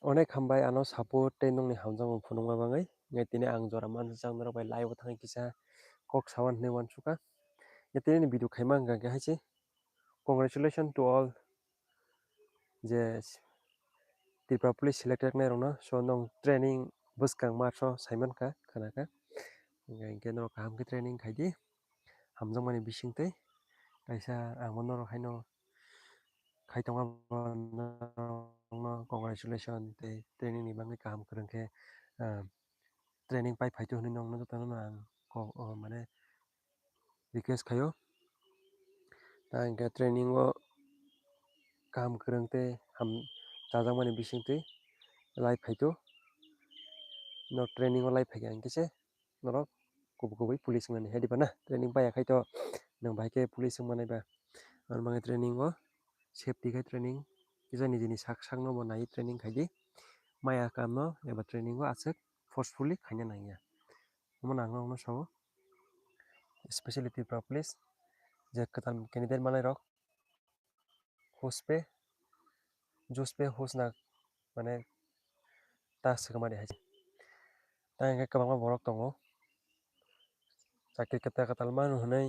Onek hambai ano support tei nongni hamjang phunungma bangai ngai tini ang jora manjang norok bai live thangai kisa kok sawan hnei uansuka tini ni video khaima hingka ke haisi congratulations to all je Tripura police selected nai rokno so nong training bwskang marso saimanka khanaka hingke norok kaham ke training khaidi hamjangmani bisingtwi kaisa ang norok haino khaitongma no congratulations tei training ni bangai kaham kwrwng khe training pai phaitu hinui nongno jotono no ang mane request khaio hingke training o kaham kwrwng tei chajakmani bisingtwi live phaitu no training o live phaikha hingkhe norok kubui police wngmani hediba na training paiyakhai to nong bai khe police wngmanai ba armani training o safety khai training kisa nini ni sak no bo nai training khaidi maya kaam no eba training o aswk forcefully khaina nangya omo ang no sago especially Tripura police je kwtal candidate manai rok jospe hosna mane task swkmani hai ta hingke kwbangma borok tongo chakri kwtal kwtal mano hinui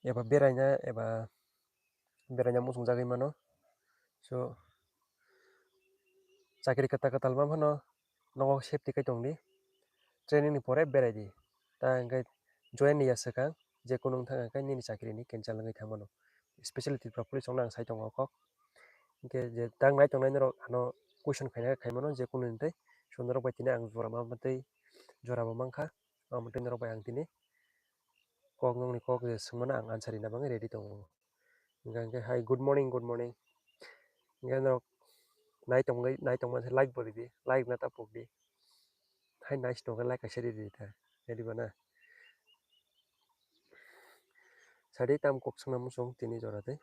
eba beraina muchungjagui mano so chakri kwtal kwtal ma phano nogo safety khai tongdi training ni pore berai di ta hingke join ni aswkang jekono wngka hingke nini chakri ni cancel wngoi tangmano especially Tripura police chong nang sai tongo kok hingke je tang nai tongnai norok ano question khaimano jekono ni tei so norok bai tini ang jora mamantui jora bo mangkha amotui norok bai ang tini kok nongni kok je swngmano ang answer rina bagui ready tongo hingke hi good morning hingke norok nai tongmani like bo ridi like na tapukdi hai nice tongkha like kaisa ridi ta hediba na sade tam kok swngna muchung tini jora tei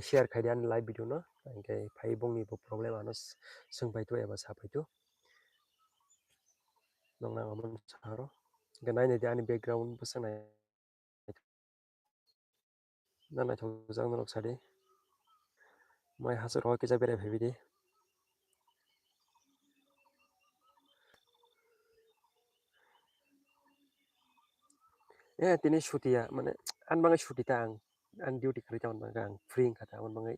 share khaidi ani live video no hingke phai bongni bo problem ano swngpaitu eba sapaitu nong nang amoni saro hingke nainai di ani background bwsang naithokjak norok sade mai hachalo o kisa berai faibidi tini sutiya mane anbangai suti ta ang duty khari tangma ang free wngkha ta amoni bangai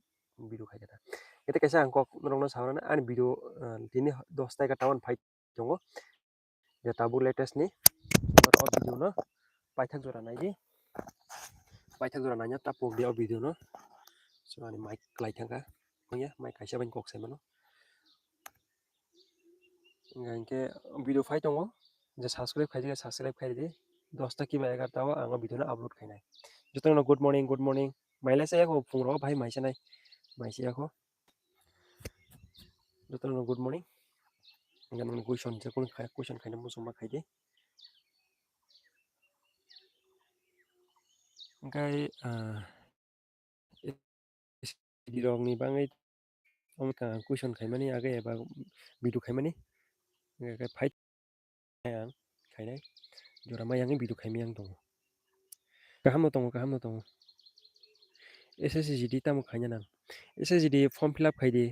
video khaikha ta ete kaisa ang kok norok no sabrana ani video tini 10 ta 11 phai tongo je tabuk latest ni o video no paithak jora naidi paithak jora naina tapukdi o video no so ani mic klai thangkha ya mic kaisa bai kok saimano hingke video phai tongo je subscribe khaidi subscribe khaidi 10 ta kiba 11 ta o ang o video no upload khainai jotono good morning maila sayako pungrok bhai maisanai maisiyako jotono good morning hingke nongni question khaina muchungma khaidi hingkai rok ni bangai omka question khaimani age eba video khaimani hingke phai ang khainai jora mai video khaimai ang tongo kaham no tongo SSGD tamo khaina nang SSGD form fill up khaidi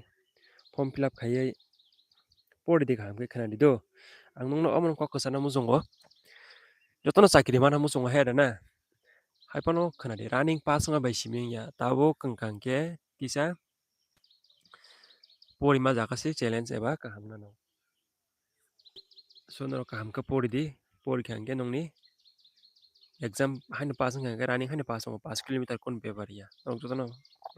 form fill up khaiui pori de kaham ke khanani do ang nongno amon kok kwchana muchungo jotono chakri mana muchungo heda na haipano khanadi running pass nga bai siming ya tabo kangkang ke kisa pori ma jakasi challenge eba kaham nano so noro kaham ka pori di pori khangke nongni exam haino pass wngka hingke running haino pass tongo 5 kilometer kon bebar ya nog jotono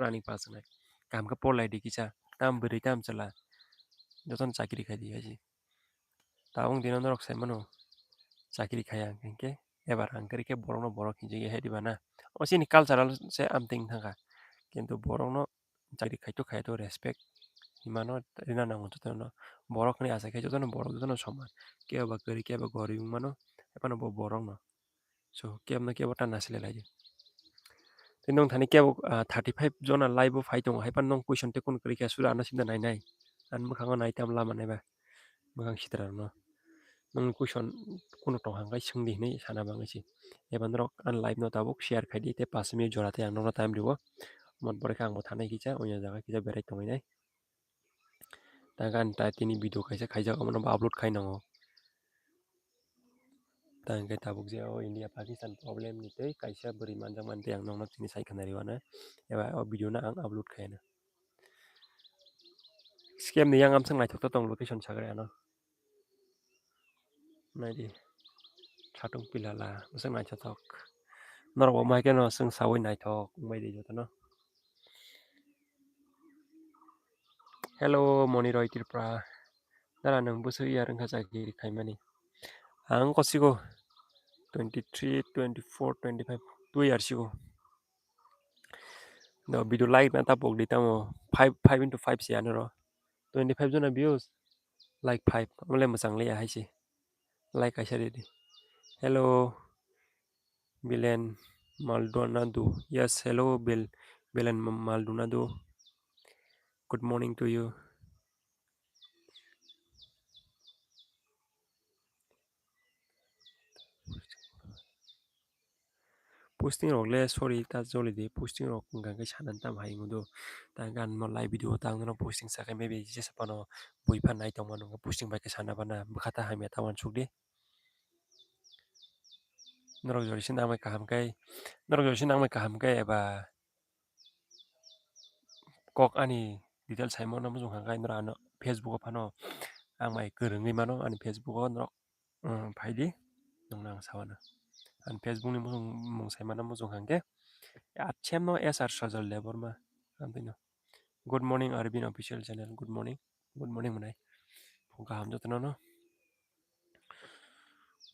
running pass wngnai kaham ka porlai di kisa tam bwrui tam chwla jotono chakri khai di haji tabung dino norok saimano chakri khaya hingke ebar ang kari ke borok no borok hinjigui hediba na o chini cultural se amting thangkha kintu borok no chakri khai to khaya to respect himano rina nango jotono borok ni achai khai jotono borok jotono soman kebo kwrwi kebo goribi wngmano haifano bo borok no so kebo no kebo tana silailai tei nong thani kebo 35 jona live o phai tongo haifano nong question tei kono kwrwi khe sura ano simda nainai ani bwkhango naitam lama naiba bwkhang sitra no nong question kono tongkhang sungdi hinui sana bangui eba norok ani live no tabuk share khaidi tei 5 minute jora tei ang nokno time rio mon pore khe angbo thanai kisa onya jaga kisa berai tonginai Tangan ta tini video kaisa khaijak amano upload khainango. Tangke tabuk je o India Pakistan problem ni tei kaisa beri manjang mante ang nongno tini sai khanari wana. Eba o video na ang upload khaina. Scam ni yang amsang naithok tong location sagre ano. Naidi chatung pilala usang naithotok. Norok mai ke no sung sawi naithok mai de joto no. Hello Moniroy Tripura. Dara nang busu ya rengka jagi khaimani. Ang kosigo 23, 24, 25 2 years ago. The video like na tapok di tamo 5 into 5 siya nero. 25 jona views like 5 amle masang le ya haisi. Like aisa dedi. Hello Bilen Maldonado. Yes, hello Bilen Maldonado. Good morning to you. Posting rok le sorry ta joli de posting rok gang ke sanan tam hai ngudo ta gan no live video ta no posting sa kai maybe je sapano boi pan nai tong manu posting bai ke sana bana bkhata hai me tawan sukdi norok jori sin amai kaham kai norok jori sin amai kaham kai eba kok ani detail sai mo na mu jong kai nora no Facebook phano amai kerengui mano ani Facebook norok phaidi nongnang sawana an Facebook ni mung sai mana mu jong hangke achem no SR Sajal leborma antino. Good morning Arbin official channel. Good morning. Good morning manai. Phungka ham jotono no.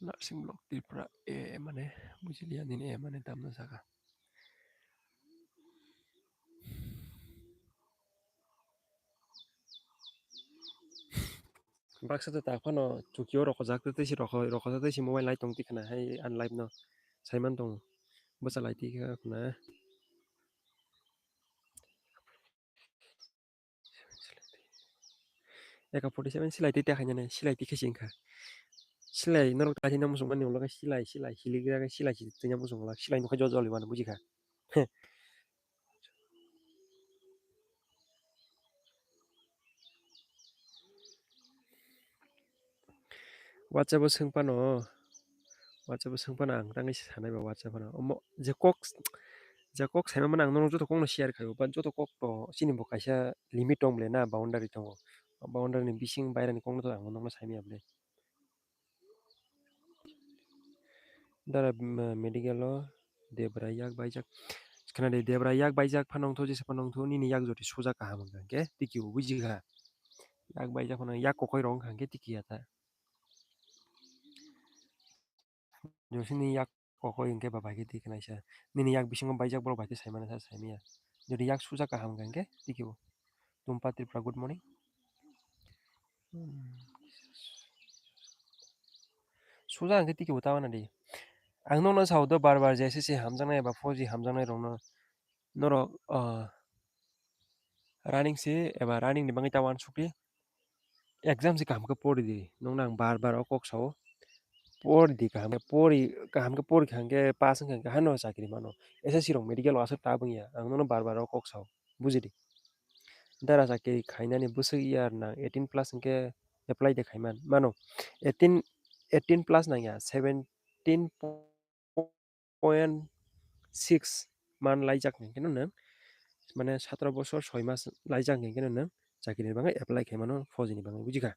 Nursing block Tripura e mane bujilian ini e mane tamno saka. Baksa to takpano chukio roko jakte tesi roko tesi mobile light tong tikna hai an live no. Saiman tong basa light tika kuna. Eka 47 silai titia kanya ne silai tikesingka. Silai norok tadi namu sungkan ni ulah silai hiligra silai tinya mu sunglah silai nuka jojol di mana bujika. WhatsApp sungpano WhatsApp sungpano ang tangi sanai ba WhatsApp no. Omo Jakok sai mana ang nong joto kong no share kayo ban joto kok to sini bo kaisa limit tong ble na boundary tongo. Boundary ni bising bayra ni kong no to ang nong no sai mi able. Dara medical lo debra yak baijak kana de debra yak baijak phanong to jese phanong to ni yak joti suja ka hamang ke tiki u buji ga yak baijak phanong yak ko koi rong khang ke tiki ata josini yak ko koi ke baba ke tik naisa ni yak bising baijak bro baite sai mana sa sai mi ya jodi yak suja ka hamang ke tiki u tumpa Tripura good morning. Suja ang ke tiki u tawana di ang nong no sao do bar bar jese se hamjang nai ba foji hamjang nai rong no norok running se eba running ni bangai tawan sukri exam se kaham ke pori di nong nang bar bar okok sao pori di kaham ke pori khang ke pas khang ke hano sakri mano SSC rong medical wasuk tabung ya ang no bar bar okok sao buji di dara sakri khaina ni busu year na 18 plus ke apply de khaiman mano 18 plus na ya 17.6 মান লাইজাক কেন না মানে 17 বছর 6 মাস লাইজাক কেন না চাকরির বাঙাই apply খাইমানো ফৌজিনি বাঙাই বুঝিখা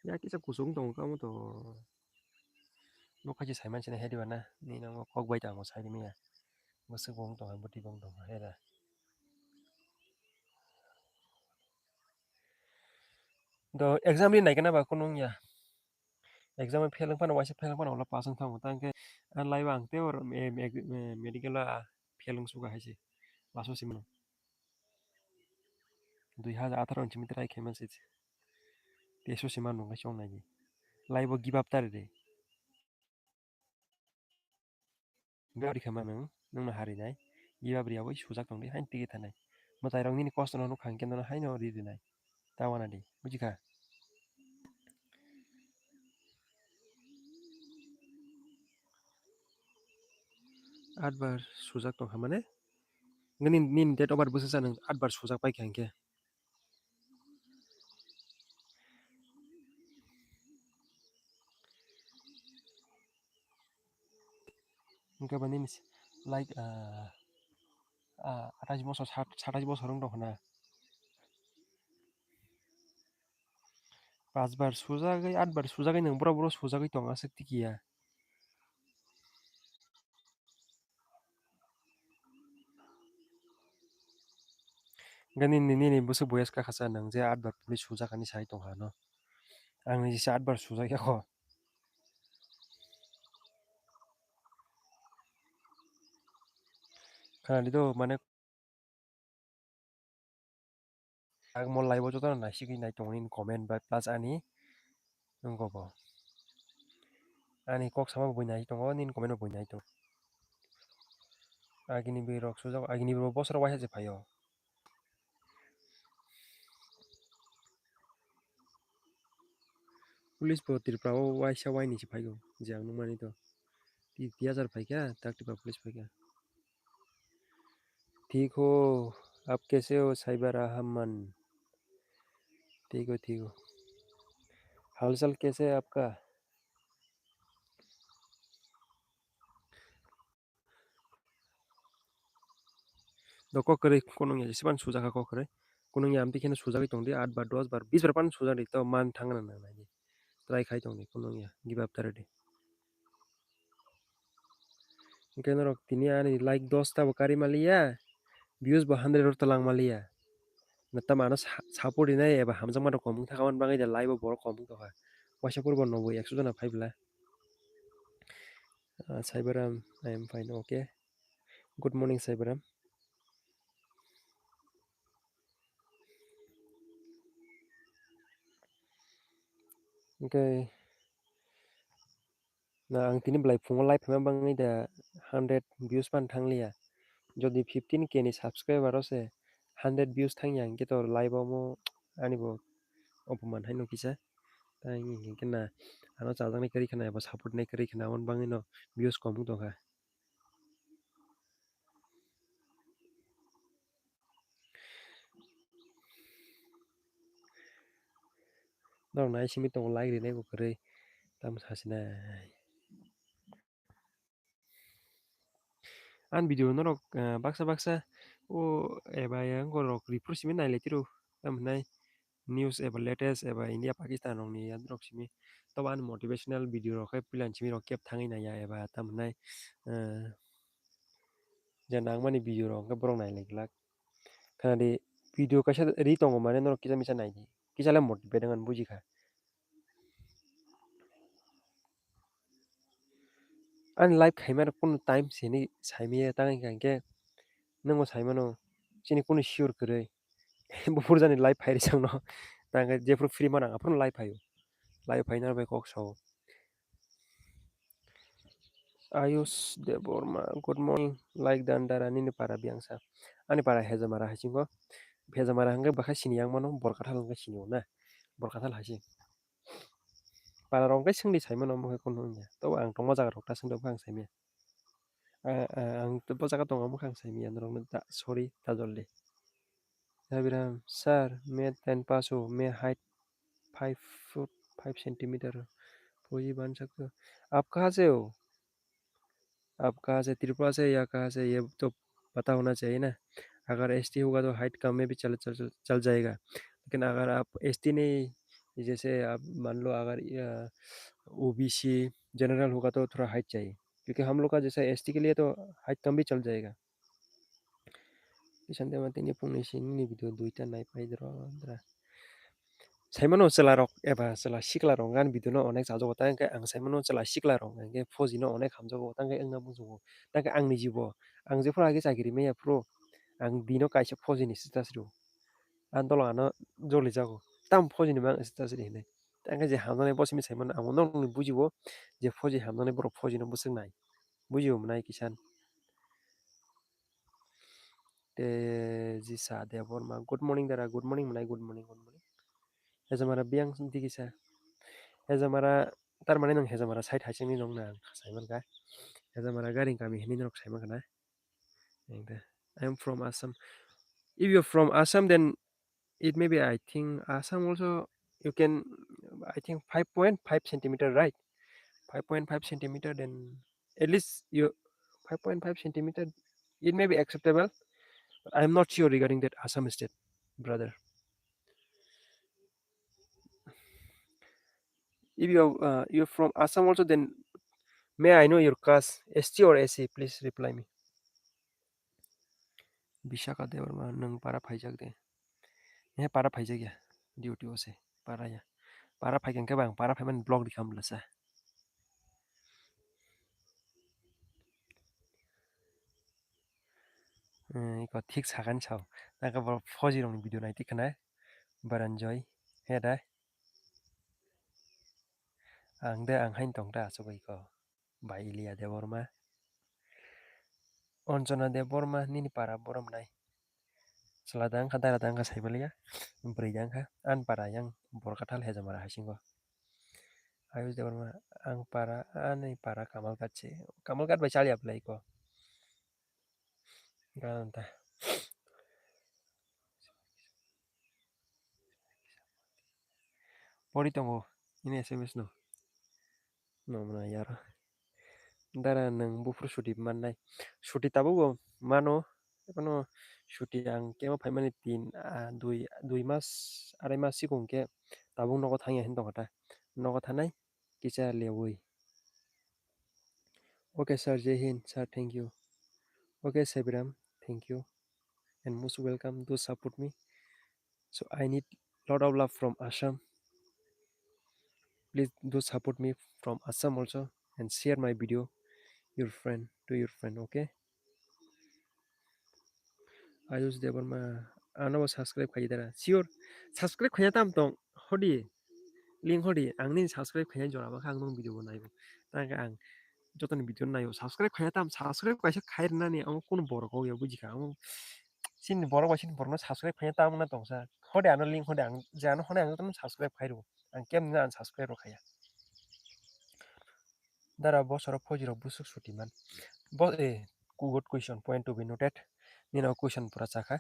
ya kisa kusung tong kamu to nukaji saiman sini hedi wana ni nang kok bai tang sai mi ya musu bong tong buti bong tong heda do exam ni nai kana ba kunung ya exam fail pan wa fail pan ola pasang thang tang ke an lai bang te or medical la fail suga haisi laso simno 2018 chimit rai kheman sit teso siman nong chong nai lai bo give up tar de gari khaman nang na hari nai give up ria bo sujak tong de hain tigi thanai matai rong ni cost no khang ken no hain no ri dinai tawana di bujika atbar sujak tong hamane nin date of birth busa nang 8 bar sujak pai kangke engke bani like 28 বছর 27 বছর dong na 5 bar sujagai 8 bar sujagai nang boro sujagai tong asik tikia gani ni busu boyas ka khasa nang je 8 bar police sujakani sai tong ha no ang ni 8 bar sujak ko kana dido mane ang mo live jo na sigi nai tong in comment ba plus ani nungko bo ani kok sama boi nai tong nin comment boi nai tong agini bi rok sujak agini bi bosor wa je phayo police bo Tripura o waisa waini si phayo jang nung mani to 30,000 phaika tak tipa police phaika ठीक हो आप कैसे हो cyber अहमन ठीक हो हालचाल कैसे है आपका doko kare konong ya siban suja ka ko kare konong ya amti kene suja ki tong di 8 bar 10 bar 20 bar pan suja di to man thangana na na try khai tong di konong ya give up tare di kene rok tini ani like 10 ta bo kari malia views bo 100 ro talang malia na ta mana support inai eba hamjang ma komung thakawan bangai da live bo komung to ha wasa purbo 90 100 jana phaibla Saibaram I am fine okay good morning Saibaram okay na ang tini belai phungo live phema bangai da 100 views pan thanglia jodi 15k ni subscriber ase 100 views thangyang ke to live mo ani bo opoman haino kisa tai ngi kena ano chajang ni kari khana ba support nai kari khana on bangai no views komung to ha dong nai simi tong like ri nai bo kare tam sasina an video no rok baksa baksa o eba yang go rok repro simi nai letiro tam nai news eba latest eba India Pakistan rok ni yan rok simi to an motivational video rok khai pilan simi rok kep thangai na ya eba tam nai je nangmani video rok ke borok nai lek lak kana di video kaisa ri tongo mane no kisa misa nai di kisa le motivate ngan buji kha an live khaimar kun time sini saimi tangai kangke nungo saimano chini kun sure kare bufur jani live phairi changno tangke jefru free mana apun live phayo live phaina bai kok so Ayush Deborma, good morning. Like dan darani ni para biangsa. Ani para hezamara hasingo. Hezamara hangga bakha sini yang mano borkathal hangga sini na. Borkathal hasi. Para rongkai singdi saimo no mo kono nya. To ang tongma jaga rokta singdo bang saimi. Ang to jaga tonga mo khang saimi an rong ta sorry ta joldi. Sabiram sir मैं 10 पास हूँ मैं height 5 foot 5 centimetre फौजी बन सकते हो आप कहाँ से हो आप कहाँ से त्रिपुरा से या कहाँ से ये तो पता होना चाहिए ना अगर एसटी होगा तो हाइट कम में भी चल जाएगा लेकिन अगर आप एसटी नहीं जैसे आप मान लो अगर ओबीसी जनरल होगा तो थोड़ा हाइट चाहिए क्योंकि हम लोग का जैसे एसटी के लिए तो हाइट कम भी चल जाएगा किसान देवा तिनी पुंगनि सिंनि भिडिअ दुइटा नायफाइद्र Saimano celarok eba cela siklarong gan biduno onek sajo tang ke ang saimano cela siklarong ke fojino onek hamjo tang ke engna bujo tang ke angni jibo ang je fra ge chagiri me pro ang dino kaisa fojini sitasru andolo ano joli jago tam fojini mang sitasri ne tang ke je hamone bosimi saimano amono ni bujibo je foji hamone bro fojino busung nai bujibo nai kisan te jisa devor ma good morning dara good morning manai good morning hejamara biang dikisa hejamara tarmane nang hejamara side hasingni nong na saiman ka hejamara garing kami hini nok saiman kana engda I'm from Assam. If you're from Assam, then it may be, I think, Assam also, you can, I think 5.5 centimeter, right? 5.5 centimeter, then at least you 5.5 centimeter, it may be acceptable. But I'm not sure regarding that Assam state, brother. If you're from Assam also, then may I know your caste, ST or SC? Please reply me. Bishaka Devarma, Nung para Pajak de. Yeah, para Pajak, ya. Duty was a para ya. Para Pagan Kabang, para Paman blog the Kamblasa. Got ticks Hagan Chow. Like about 40 on video night, can I? But enjoy. Head I. Ang de ang hain tong da so we go. By Ilia Devorma. Onjona Devorma, Nini para Borom Nai. Seladang kadang ka Saibalia. Bridang ka. An para yang Borkatal has a Marahasingo. Ayus Devorma. Ang para ani para Kamal Katse. Kamal Kat by Chalia play ko. Ganta. Poritongo. Ini SMS no. No, mana yara. Dara nang bufur suti manai. Suti tabu go mano. Ano suti ang kema paimani dui mas arai mas sikung ke tabung nogo thangya hentong kata. Nogo thanai kicha lewui. Okay sir, Jai Hind sir, thank you. Okay Sabiram, thank you and most welcome to support me. So I need lot of love from Assam. Please do support me from Assam also and share my video your friend to your friend. Okay. Ayush Devarma, ano subscribe kaji dara. Sure, subscribe kaji tam tong hodi link hodi. Ang ni subscribe kaji jora ba kang nong video bo naibo. Tangga ang joton video naibo subscribe kaji tam subscribe kaji kair na ni ang kono borok ho ya buji ka ang sin borok ba sin borno subscribe kaji tam na tong sa hodi ano link hodi ang jano hodi ang joton subscribe kaji ro. Ang kem na ang subscribe ro kaji. Dara bo soro foji ro busuk suti man. Bo good question point to be noted. Nino question pura chaka.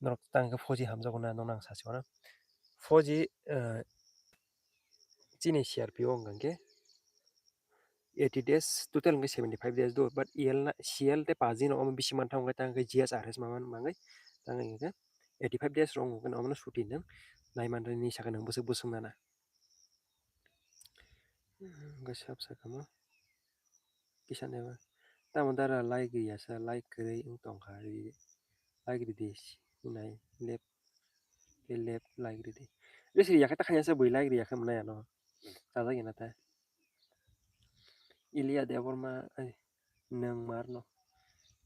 Norok tangga foji hamja guna nonang sasiwana. Foji chini CRPO ngangke 80 days total ngai 75 days do but CL te paji no om bisi mantang ngai tang GSRS maman mangai tang ngai 85 days rong kan om na shooting nang nai man ni saka nang busuk busuk nana ngai sap saka ma kisan eba tamon dara like ya sa like kre ung tong khari like di dis nai lep like di resi ya kata khanya sa bui like ya kam na ya no tada gina ta Ilia Devorma nang marno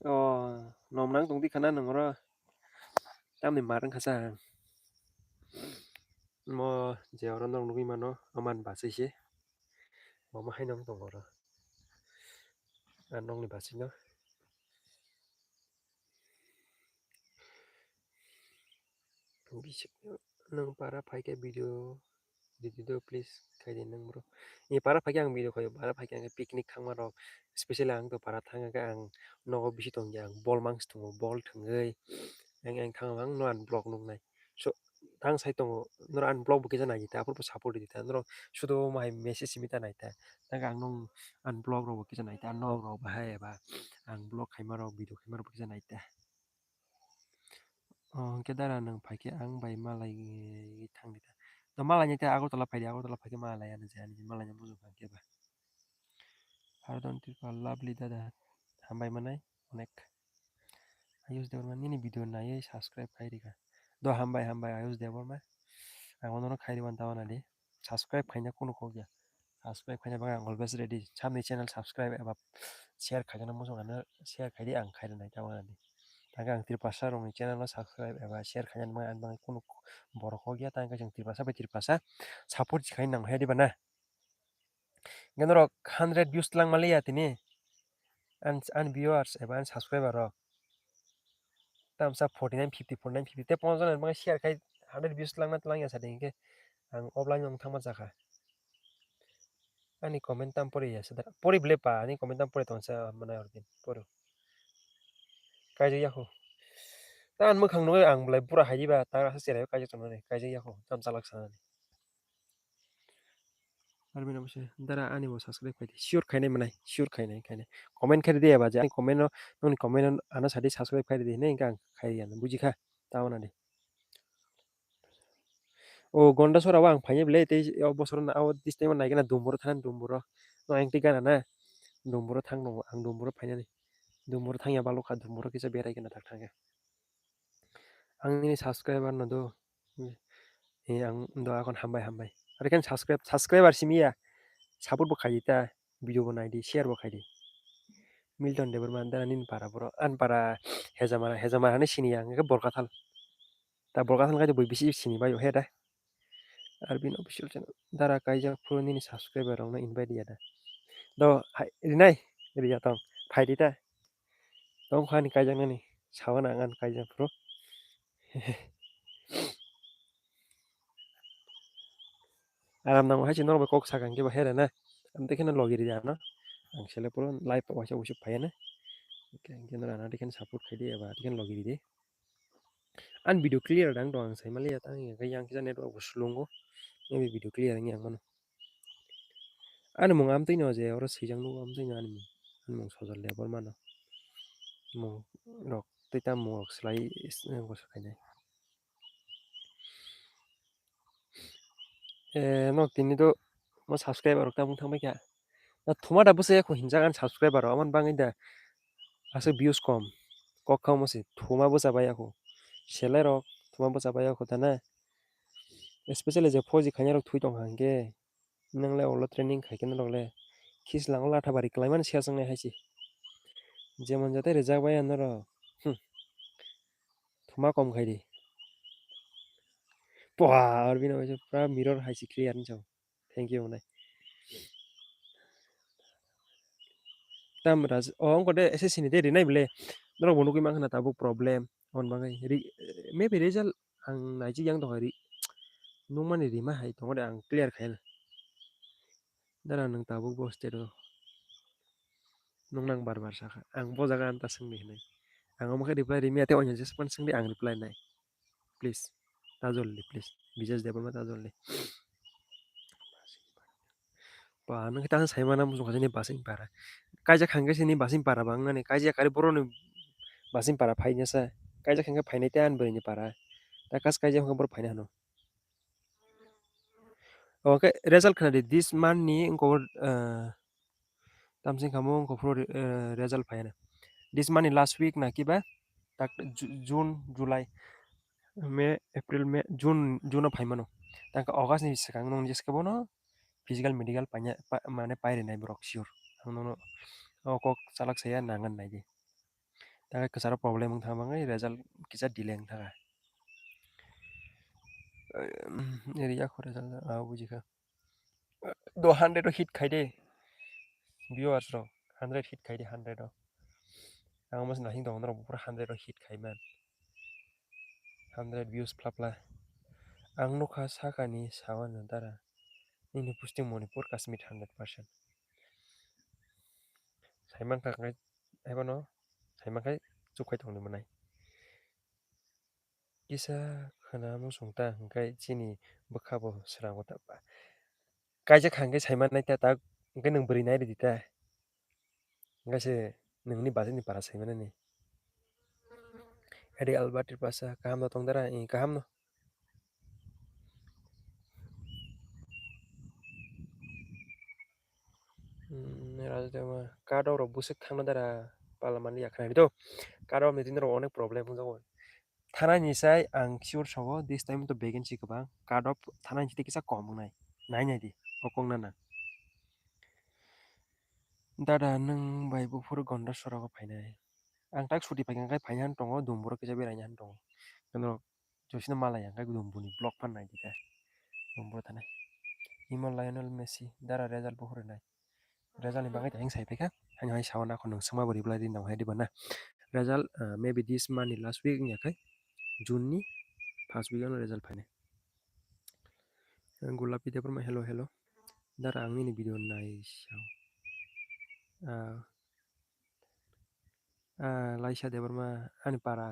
oh nom nang tung di kana nang ora tam ni marang khasa mo je ora nong ngi mano aman basi se mama hai nong tong ora nong ni basi no bisik nang para pai ke video video please kai den nang bro ni para pai ang video ko para pai ang picnic khang maro especially ang to para thang ga ang no bisi tong yang bol mangs tung bol thungai ang thang ang no an blog nung nai so thang sai tong no an blog bu ke jana ita apur support di ta no sudo mai message simita nai ta tang ang nong an blog ro ke jana ita no ro ba hai ba ang blog khai maro video khai maro ke jana ita oh kedara nang pai ke ang bai malai thang di ta no malai nya ta aku telah pai ke malai ana jani malai nya buzu kan ke ba pardon tipa lovely dada hambai manai onek ayus deवर man ini video na ye subscribe khai rika do hambai ayus deवर ma ang ono khai wan tawana de subscribe khai na kono ko ya subscribe khai na ba ang always ready samni channel subscribe aba share khai na mo jong share khai di ang khai na tawana de tangga ang tirpasa rong channel no subscribe eba share khai na ma ang kono borok ho ya tangga jong tirpasa support khai nang hai di bana genoro 100 views lang malia tini an viewers eba an subscriber rok tamsa 49 50 49 50 te pon jana mga share kai 100 views lang na lang ya sa dingke ang offline yung thangma jaka ani comment tam pori ya sadar pori ble pa ani comment tam pori ton sa mana ordin poro kai je yahu Tan mo khang no ang blai pura haji ba ta sa sere ka jong ne ka je ya ko tam salak sa ne arbi na bose dara ani bo subscribe kai sure khai manai sure khai comment khai de ba ja comment no noni comment ana sadi subscribe khai de ne gang khai ya buji kha taw na de o gonda sora wa ang phai ble te o bosor na o this time na gena dumbur than dumbur no ang ti gana na dumbur thang no ang dumbur phai na ni dumbur thang ya balu kha dumbur kisa berai gena tak thang आंनि subscriber नदो आं the आखन हामबाय आरो kan subscriber simiya support bo khayita video bo naidi share bo khaydi milton de berman dana nin para bro an para hejamara ni sini yang ke borkathal ta borkathal kai boi bisi sini bayo heda arbin official channel dara kaija pro ni subscriber ong na invite ya da do rinai riya tong phaydi ta tong khani kaija ni sawana ngan kaija pro aram nang hai chinor ba kok sakang ke ba hera na am dekena logiri ya no ang sele pro live wa cha usip phayana ke na na deken support khaydi ba deken logiri de an video clear dang dong sai malia tang ga yang kisa network bo slongo maybe video clear ngi ang mano an mong am tino je oro sijang nu am tino an mong sojal le bor mano mong rok tita mong slai go sakai nok tini do mo subscriber rok ta mong thang ba kya na thuma da bose ko hinjagan subscriber aman bangai da ase views kom kok kham mo se thuma bosa ba ya ko sele rok thuma bosa ba ya ko ta na especially je phoji khanya rok thui tong hangge nangle olo training khai ken rokle khis lang la thabari klaiman sia sang nai haisi যেমন যাতে রেজাক ভাই আনার থুমা কম খাই দি পহা আর বিনা হয়েছে পুরা mirror হাইছি clear নিচাও thank you নাই tam raz ong ko de ese sini de rinai bele dro bonu ki mang na tabu problem on bangai maybe result ang naiji yang do hari nung mani rima hai to de ang clear khail dara nang tabu bo ste do nung nang bar bar saka ang bo jaga anta sing ni nai ang mo ke reply rimi ate onya just pan sing di ang reply nai please tajolli please bijas de ma tajolli pa nang kita sai mana mu jani basing para kaja khangge sini basing para bang ngani kaja kari boro ni basing para phai nyasa kaja khangge phai nai tan bari ni para ta kas kaja khangge bor phai na no oke result khana di this month ni ko tamsing khamo ko pro result phai na this month ni last week na kiba tak june july may april may june phai mano ta august ni sakang nong jes kabo no physical medical panya mane paire nai brok sure no kok salak saya nangan nai di ta kesara problem ang thama ngai result kisa delay ang thaga area khore result buji ka do 100 hit khaide viewers ro 100 hit khaide 100 ro ang mas nahin dong ro pura 100 hit khai man 100 views pla pla ang no kha saka ni sawan dara ini posting moni podcast mit 100% saiman ka ngai ai no saiman kai chukai thong ni manai kisa khana mo sungta ngai chini bakhabo srang ta kaisa khangge saiman nai ta ngai nang bari nai di ta ngai se nangni base ni para saiman ni edi albert pasa kaham no tong dara kaham no রাজা card আর বুসে থানা দ্বারা পালামানি আখানি তো card আর মেদিনের অনেক problem যাবো থানা নিসাই আং sure সব this time তো ভ্যাকেন্সি গোबां কার্ড অফ থানা নিতে কিসা কম নাই নাই নাই দি অকং না দাদা নং বাইবো ফুর গন্ডা সরাগো ফাইনাই आं tak suti pakai kai phainan tongo dumburo kisa berai nyan tongo kano josina malaya kai dumbuni block pan nai dita dumburo tanai imo lionel messi dara result bo hore nai result ni bangai tang sai peka hanya hai sawana kono sema bori bladi nang hai di bana result maybe this month last week nya kai june ni first week ano result paine gulapi de perma hello hello dara ang ni video nai sao laisa de perma ani para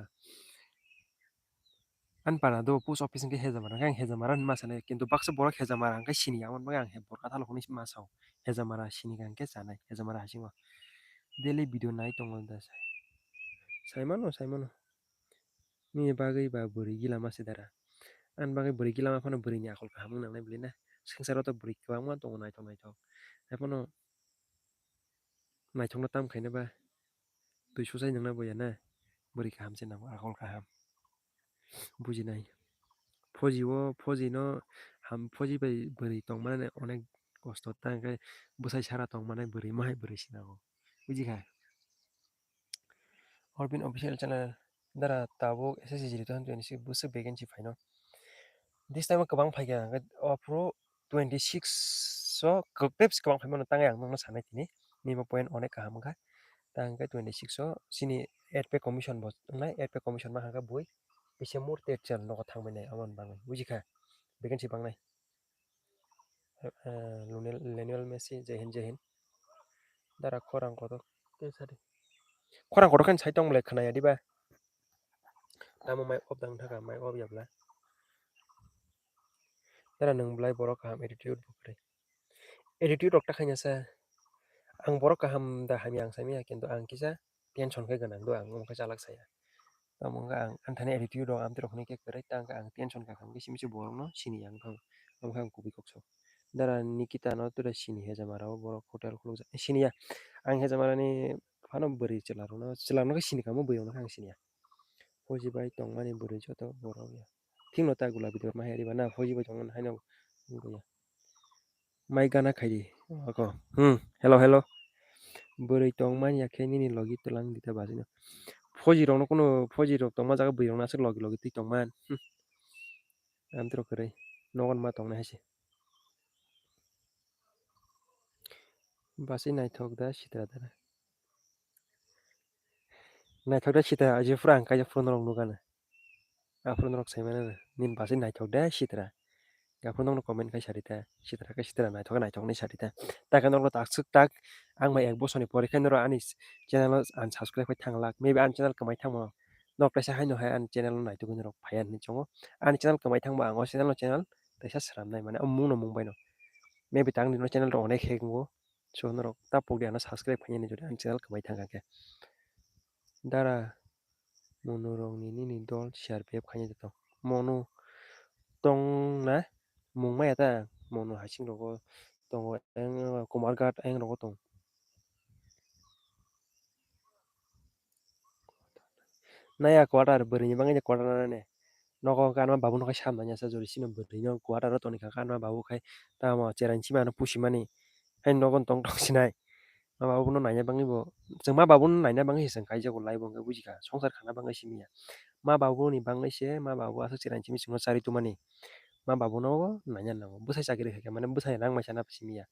an para do post office ke hejamara ang hejamara masane kintu baksa borak hejamara ang sini amon baga ang he borka thalo khoni masau hejamara sini ang ke sanai hejamara hasingo daily video nai tongo da saimano ni bagai ba buri gila masidara an bagai buri gila ma phano buri ni akol kahamu nangnai blina sangsaro to buri kwangma tongo naitok epono naithokna tam khaina ba tui susai nangna boya na buri kaham se nango akol kaham bujinai foji no ham foji bai buri tongmane onek kosto tangkai busai sara tongmane buri mahai buri sinago bujikha Orbin official channel dara tabuk SSC 2026 busu vacancy final this time kabang phaiga pro 26 so clips kabang phaimano tangai ang nangno sanai tini nimo point onek kaham kha tangkai 26 so sini adpay commission bo nai adpay commission ma hanga bui bise murte chal no thangbai nai amon bangai bujikha vacancy bangnai Lionel Messi jehin dara khorang kodo kesari khorang kodo kan saitong mlek khana yadi ba tamo mai off dang thaka mai off yabla dara nang blai borok kaham attitude bukre attitude rok takhanya sa ang borok kaham da hami ang samia kintu ang kisa tension kai ganang do ang ngomka chalak saya tamo nga ang anthani attitude rok amti rokni ke krai tang ang tension ka kham gisi misi borok no sini yang thang amkha ang kubi kokso dara Nikita no tura sini hejamara borok hotel khuluk sini ya ang hejamara ni phano bari chelarno ke sini kamu boyo ang sini ya Hoji bai tongmani buri joto borok ya thingno ta gulabi dor maheri bana hoji bai tongman haino ya mai gana khaidi ako hello buri tongmani ya kheni ni logi tulang dita basino foji rok tongma jaga bui rok nasuk logi tui tongman amtro krai nogon ma tongna haisi basi naithok da sitra dara naithok da sitra aje frang kaja phone rok nugana afron rok saimana nin basi naithok da sitra gafur nokno comment kai sarita sitra kai sitra naithok ni sarita taka nokno taksuk tak ang mai ek bosoni pore khai noro ani channel an subscribe kai thanglak maybe an channel kamai thangmo nok kaisa haino hai an channel naithok ni rok phaian ni chongo ani channel kamai thangba ang o channel taisa sramnai mane mung no mungbai no maybe tang ni no channel rok onek hekungo so norok tapok di ana subscribe khaini ni jodi an channel kamai thangka ke dara mono rok ni dol CRPF khaini to mono tong na mungmaya ta mono hasing rogo tongo eng kumargat eng rogo tong naya quarter beri ni bangai quarter na ne noko kanma babu no kai sam nanya sa jori sino beri no quarter ro toni kanma babu kai ta mo cheran chima no pusimani hai nogon tong tong sinai ma babu no nanya bangai bo jeng ma babu no nanya bangai seng kai jago lai bong bujika songsar khana bangai simia ma babu ni bangai se ma babu asu cheran chimi singo sari tumani ma babu no nanya nango busai chakri khai mane busai rang mai sana simia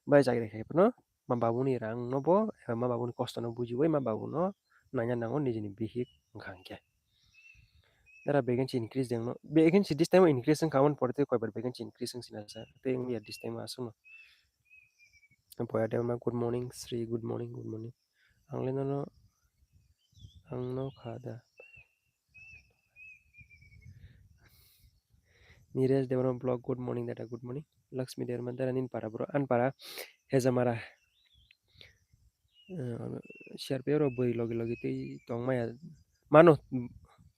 bai chakri khai no ma babu ni rang no bo ma babu ni kosto no bujibai ma babu no nanya nango nijini bihik ngkhangke There vacancy increase deng no vacancy this time increase kawan porte koi bar vacancy increase sina sa te ya this time asu no poya de ma good morning angle no angno khada Neeraj Devaram blog good morning data good morning Lakshmi Derman dara nin para bro an para hezamara share pero boi logi tei tong maya mano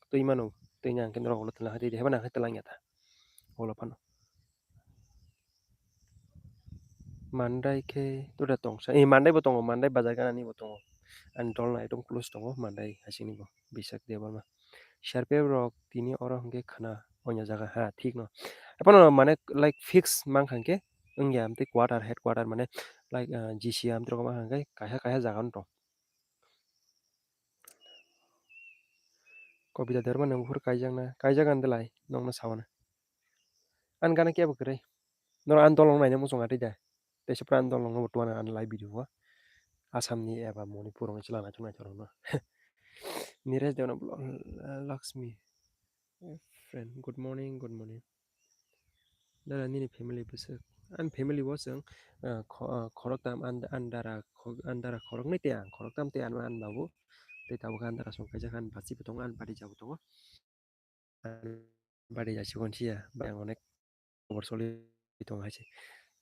tei mano tei nyang kendro holo tela hati de hebana hatelang yata holo pano Mandai ke tuda tong sa mandai bo tongo mandai bazar kana ni bo tongo an tol na item close tongo mandai hasini bo bisak debalma sharpe rok tini oro hingke khana onya jaga ha thik no apano mane like fix mang hangke ungya amte quarter headquarter mane like GC am tro ma hangke kaya jaga no kobita derma nang phur kaijang andalai nong na sawana an gana kya bukre nor an tolong na nyamo songa tida tese pran tolong no tuana an live video wa Asamni eba Manipur ng chila na chuna choro no Neeraj Devan Lakshmi friend good morning dara nini family busak an family wasang khorok tam andara khorok ni te ang khorok tam te an babu te tabu kan dara song kaja kan basi betong an bari jabu tongo बादि जासिगोन सिया आं अनेक खबर सलि दं हायसे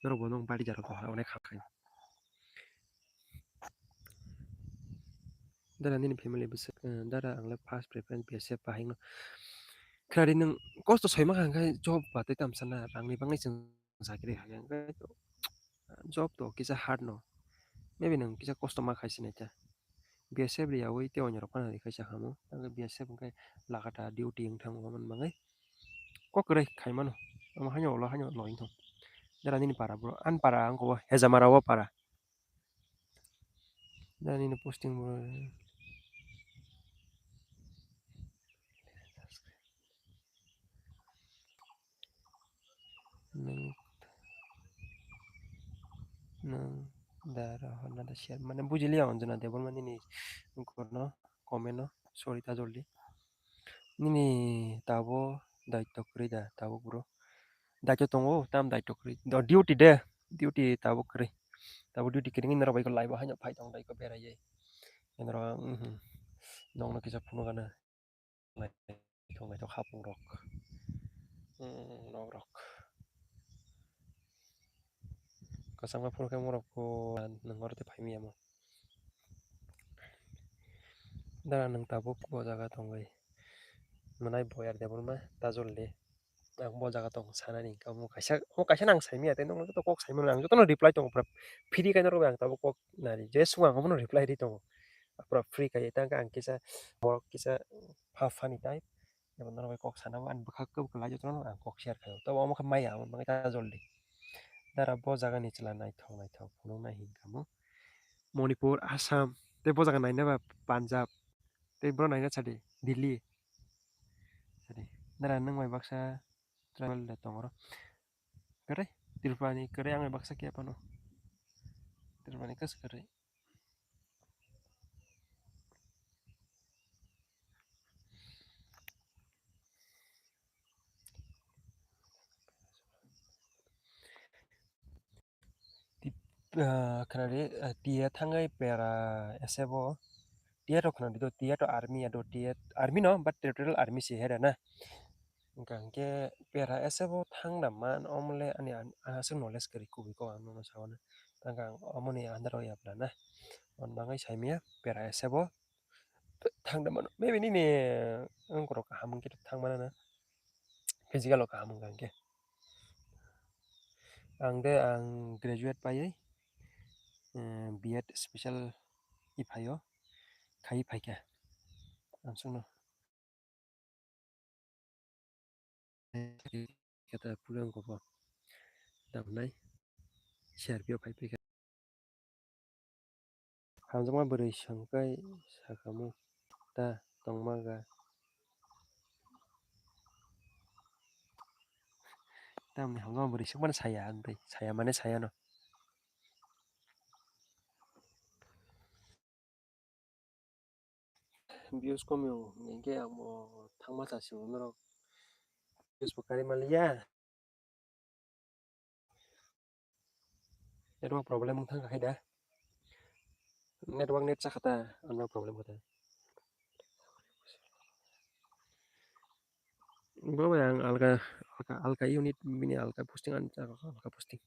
नरबो नं बादि जारब अनेक हाखायो दारा नैनि फेमिलि बोसोर दारा आंलाय फार्स्ट प्रेफारेन्स बेसे बाहायनो खोनादों नों खस्थ' सैमा खांखाय जब बाथै तामसाना आंनि बाङै जों साख्रि हागोन जब तो किसा हार्ड न मेबे नों किसा खस्थ' मा खायसिनाय ता BSF रियावै तेवानि रखाना खायसा खामो आङो BSF ओंखाय लागाथा डिउटि ओंथां मोन बाङै ककरै खायमानो आं हान्याव लइन दं दारा नैनि पारा ब्र आन पारा आंखौ हेजामारावा पारा दारा नैनि posting नों nang dara honna da share মানে বুঝিলি অঞ্জনা দেবল মানে নি করন কমেনো সরিতা জলদি নিনি তাবো দায়িত্ব করি দা তাবো পুরো দায়িত্ব দङो তাম দায়িত্ব করি ডিউটি দে ডিউটি তাবো করি তাবো ডিউটি করি নিনা বাইको लाइव हान्या फाइ दं दाइको बेरायै निना नंनो किसा फुनो गाना थंनायथ' खापुं रक नग्रक kasangma furo kai morok ko nangorte faimi amo da nang tabuk bo jaga tongai manai boyar debolma tajolde ang bo jaga tong sanani kaisa nang saimi ate nong to kok saimi ang jotono reply tong pra free kai noro ang tabo kok nari je sunga ngono reply ri tong pra free kai ta ang kisa work kisa funny type yang noro kok sana an bakha ko kala jotono ang kok share kai to amo kha maya am mangai tajolde dara bo jaga ni chla nai thok phunung nai hin kamo Manipur, Assam, te bo jaga naina ba Punjab, te bro naina chadi Delhi, chadi. Dara nang mai baksa travel da tongoro. Kare Tripura ni kare ang mai baksa kya pano. Tripura ni kas kare. Kanade tia thangai pera SFO. Tia to kanade do tia to army ado tia army no but territorial army si hera na. Gangke pera SFO thang da man omle ani asung knowledge kari kubi ko ang no sawana. Tanggang omoni andaro ya plana. On bangai saimia pera SFO थांदोंमोन बेबायदिनो आंखौ गाहाम खिन्थु थांमाना फिजिकेलाव गाहाम गांखे आं graduate पायै B.Ed special इफायो खायै फायखा आं सुनो kata pulang ko po damnai share bio pai pika hamjama bari sangkai sakamu ta tongmaga tamni hamjama bari sangman saya antai saya mane saya no views komyo ngenge amo thangma chasi unro views pokari malia network problem thang kai da network net sakata ano problem kata bawa yang alka unit mini alka posting an alka posting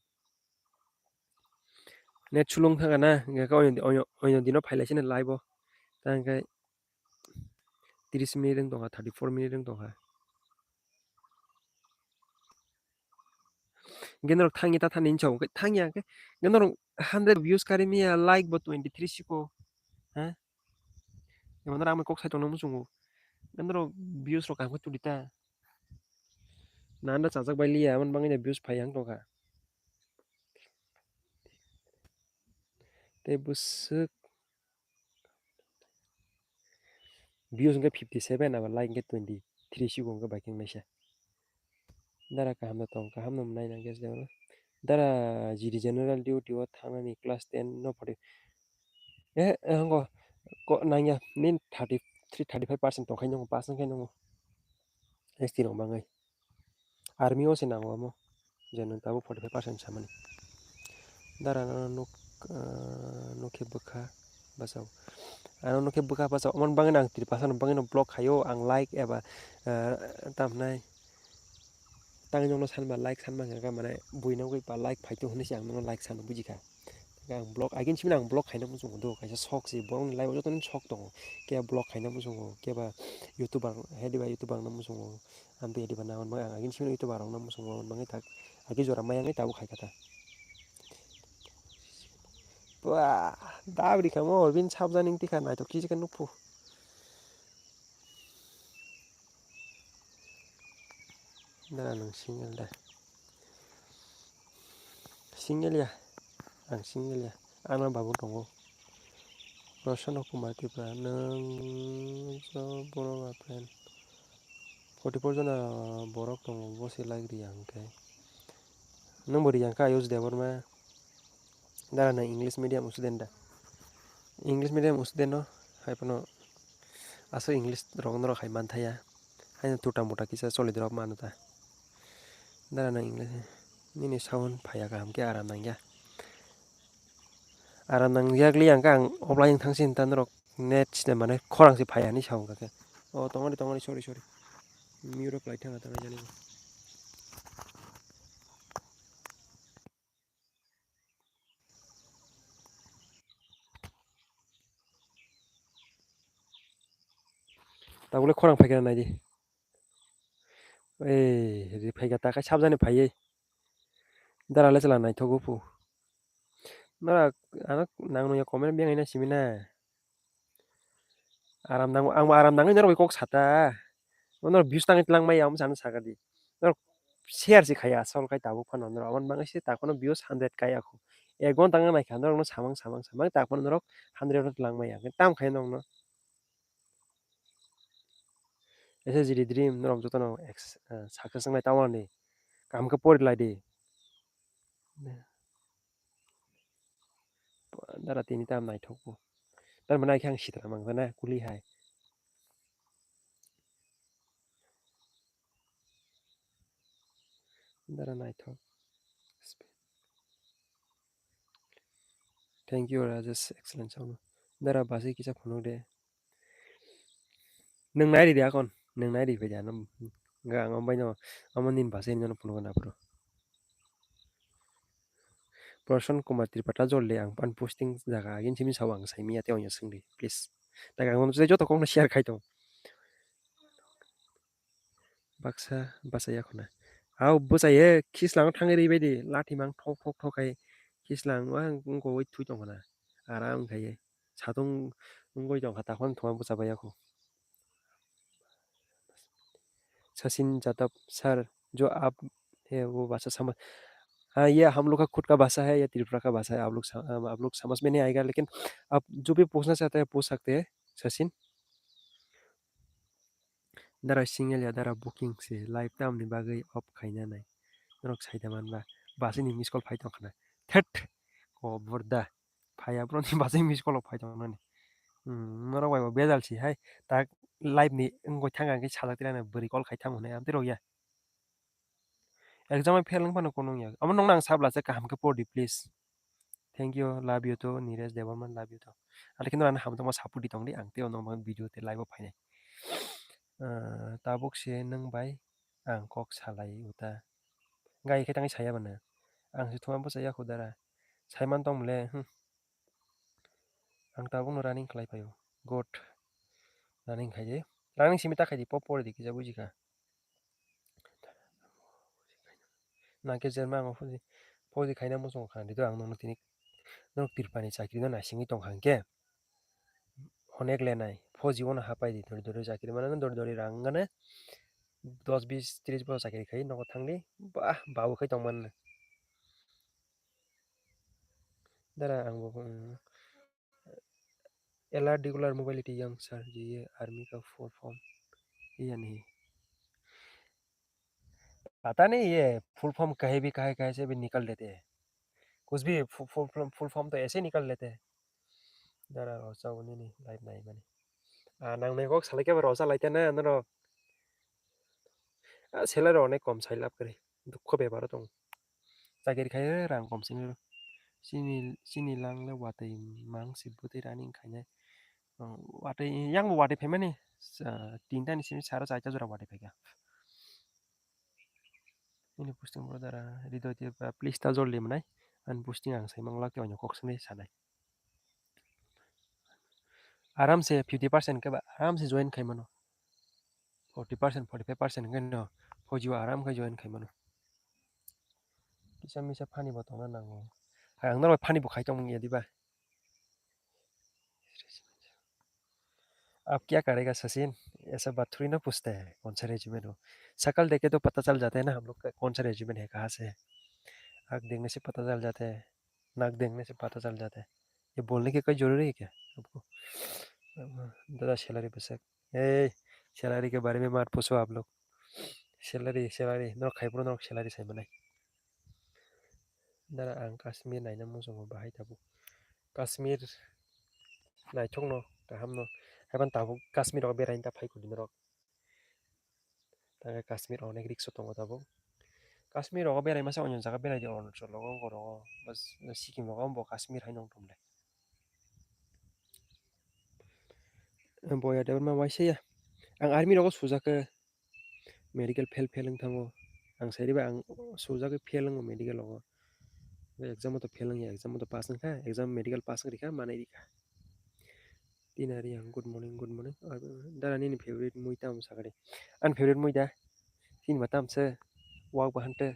net sulung thanga na nge ka oyo dino phailai sine live tangkai 30 minute reng tonga 34 minute reng tonga genero thangi ta thanin chau thangi ang genero 100 views kari mi like bo 23 siko ha genero am kok sai tong mu sungu genero views ro ka ko tulita nanda chajak bai liya man bangai views phai ang tonga te busuk views nge 57 aba like nge 23 siko nge baking naisha dara kaham da tong kaham nam nai na ges dewa dara jiri general duty wa thangani class 10 no pade hango ko nanya nin 33 35% tong khaino pass khaino ST no bangai army o sinango amo jenu tabo 45% samani dara no no ke bukha basau ano ke buka basau amon bangin ang tiri pasan bangin blog hayo ang like eba tamnai tang jong no sanba like sanba ga mane buina goi pa like phaitu honi si ang no like san bujika ang blog agin chimina ang blog khaina musung do kaisa sok si borong live joton sok dong ke blog khaina musung ke ba youtuber hedi ba youtuber na musung ambe hedi ba na on ang agin chimina youtuber na musung mangai tak agi jora mayangai tabu khai kata wah dabri kamo bin sabjaning tika nai to kisi kan nupu dara nang single ya ang single ya ana babu tongo Roshan Kumar Tripura nang so borok friend 44 jana borok tongo bosi like riyang ke nang bori yang ka use de borma dara na English medium usden da English medium usden no hai pano aso English rong no khai man thaya hai tuta mota kisa solid rok manuta dara na English nini sound phaya ka hamke aram nang yakli yang kang obla yang thangsin tan rok net sine mane khorang si phaya ni sound ka ke oh tongani sorry mute play thanga ta jani ta bole khorang phai kana nai di ri phai ka ta ka sabjani phai dara le chala nai thogu pu nara anak nang no ya comment beng ina simina aram nang nero kok sata nor views tang itlang mai am san sagadi nor share si khaya sol kai tabu phan nor aman bang si ta kono views 100 kai aku egon tang nai khan nor no samang ta kono nor 100 rot lang mai ya tam khai nong no ese jiri dream nor joto no success ngai tawa ni kam ka por lai di dara tini tam nai thoku tar manai khang sitra mang na kuli hai dara nai thok thank you rajas excellent sound dara basi kisa phono de nang nai ri akon nang nai ri pe janam ga ngom bai no amon nin basi no phono na pro person Kumar Tripata jolle ang pan posting jaga agin simi sawang sai mi ate onya singri please ta ngom se joto kong na share khai to baksa basaya khona au busai kislang thangai ri bedi lati mang thok kai kislang wa ngko wai thu tong na aram khai sadong ngoi jong hata khon thoma busa baya ko Sachin Jadhav sir जो आप है वो भाषा समझ हाँ ये हम लोग का खुद का भाषा है या त्रिपुरा का भाषा है आप लोग समझ में नहीं आएगा लेकिन आप जो भी पूछना चाहते हैं पूछ सकते हैं सचिन दारा सिंगल या दारा बुकिंग से लाइफ टाइम नि बागै अफ खाइना नाय नरक साइदा मानबा बासै नि मिस कल फाइदं खाना थेट को बुरदा फाया ब्रो नि बासै मिस कल फाइदं नानि नरक वाइबा बेजालसि हाय ता लाइफ नि ngoi thanga ke sala tirana bari kol khai thang hone am tiro ya exam fail नंग पानो कोन या अमन नंग नांग साबला से काम के पॉडी please thank you love you तो नीरज देवर्मन लव यू तो आले किन रान हम तो सापुटी तंग दि आं ते नो वीडियो ते लाइव फाइने ताबुक से नंग बाय आं कक सालाय उता गाय के तंग साया बना आं से थमा बसा या खुदारा साइमान तंगले आं ताबुक न रानिंग खलाय पायो गुड रानिंग खाइजे रानिंग सिमिता खाइजे पप पड़े दिखि जा बुजिका ना के जरमा आं फुजि फौजि खाइना मसं खान दितो आं ननो तिनि नक तिरपानि चाकरि न नासिङै तंखांके अनेक लेनाय फौजि वन हापाय दि दरि दरि चाकरि माने दरि दरि रांगाने 10 20 30 बस चाकरि खाइ नक थांनि बा बाबु खाइ तंमान दारा आं एला रेगुलर मोबिलिटी यंग सर ये आर्मी का फुल फॉर्म ये नहीं पता नहीं ये फुल फॉर्म कहीं भी कहे कहे से भी निकल लेते हैं कुछ भी फुल फॉर्म तो ऐसे निकल लेते हैं दारा रोसा उन्हें नहीं लाइफ नहीं बने nang ne kok salai ke rosa laite na naro seller অনেক কম সাইলাপ করে দুঃখ ব্যাপার তো চাকরি খাই রাং কম Singh Sini lang le watai mang si buti rani khaine watai yang watai phaimani tinta ni simi sara chaita jora watai phaiga ini posting brodara rido ti please ta jor limnai an posting ang sai mangla ke onyo kok sini sanai आराम से 50% के आराम से join खाई मनो 40% 45% के न फौजी आराम का ज्वाइन खाई मनो किसा मिसा फानी बताना नांगो हां ना फानी बुखाई तो मंगे दिबा अब क्या करेगा सचिन ऐसा बात थोड़ी ना पूछते हैं कौन सा रेजिमेंट हो शक्ल देखे तो पता चल जाता है ना हम लोग का कौन सा रेजिमेंट है कहाँ से है आँख देखने से पता चल जाता है नाक देखने से पता चल जाता है ये बोलने की कोई जरूरी है क्या आपको दादा सैलरी बसक ए सैलरी के बारे में मत पूछो आप लोग सैलरी नर खाइब्रो नर सैलरी साइमोनाय दादा आं काश्मीर नायनो मोजां बाहाय थाबो काश्मीर नायथंनो गाहामनो हायबान ताबो काश्मीराव बेरायनो दा फायखुदिनो रक दा काश्मीराव अनेक रिक्स दङ दाबो काश्मीराव बेराय मासे अन्य जायगा बेरायदो अरुणाचलाव गर'आव बस सिक्किमाव गम्ब काश्मीर हाय नं दंले बया देवर मा वाइसे आं आर्मि राव सुजाखो मेडिकेल फेल फेल थाङो आं साइडबा आं सुजाखो फेल मेडिकेलाव एग्जाम तो फेल एग्जाम तो पास नखा एग्जाम मेडिकल पास रिखा माने रिखा तिनारि आं गुड मर्निं दाना नि फेवरेट मुइता सागरे आन फेवरेट मुइदा सिन मातामसे वाक बहन्ते